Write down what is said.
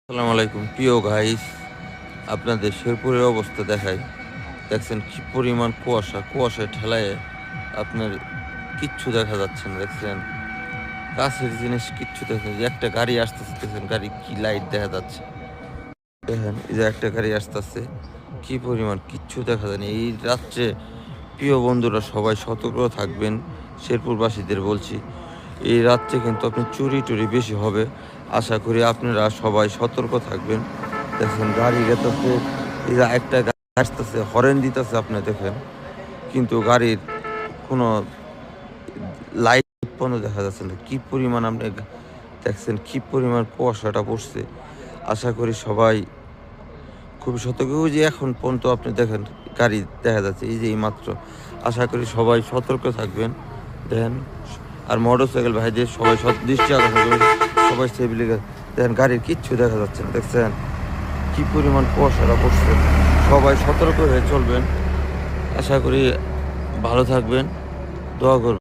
আসসালামু আলাইকুম প্রিয় গাইস, আপনাদের শেরপুরের অবস্থা দেখাই। দেখছেন কি পরিমাণ কুয়াশায় ঠেলায় আপনার কিচ্ছু দেখা যাচ্ছে না। দেখছেন কাছের জিনিস কিচ্ছু দেখছেন, যে একটা গাড়ি আসতেছে, দেখছেন গাড়ি কি লাইট দেখা যাচ্ছে। দেখেন এই যে একটা গাড়ি আসতেছে, কি পরিমাণ কিচ্ছু দেখা যায় না এই রাত্রে। প্রিয় বন্ধুরা সবাই সতর্ক থাকবেন, শেরপুরবাসীদের বলছি। এই রাত্রে কিন্তু আপনি চুরি টুরি বেশি হবে। আশা করি আপনারা সবাই সতর্ক থাকবেন। দেখেন গাড়ি গেতেছে, এই যে একটা গাড়ি আসতেছে, হরেন দিতেছে, আপনি দেখেন, কিন্তু গাড়ির কোনো লাইট উৎপন্ন দেখা যাচ্ছে না। কি পরিমাণ আপনি দেখছেন, কি পরিমাণ কুয়াশাটা পড়ছে। আশা করি সবাই খুবই সতর্ক। ওই যে এখন পর্যন্ত আপনি দেখেন গাড়ি দেখা যাচ্ছে, এই যে এই মাত্র। আশা করি সবাই সতর্ক থাকবেন। দেখেন, আর মোটর সাইকেল ভাইদের সবাই দৃষ্টি আকর্ষণ করবেন, সবাই সেফলি। দেখেন গাড়ির কিচ্ছু দেখা যাচ্ছে না। দেখছেন কি পরিমাণ কুয়াশাটা পড়ছে। সবাই সতর্ক হয়ে চলবেন। আশা করি ভালো থাকবেন, দোয়া করবেন।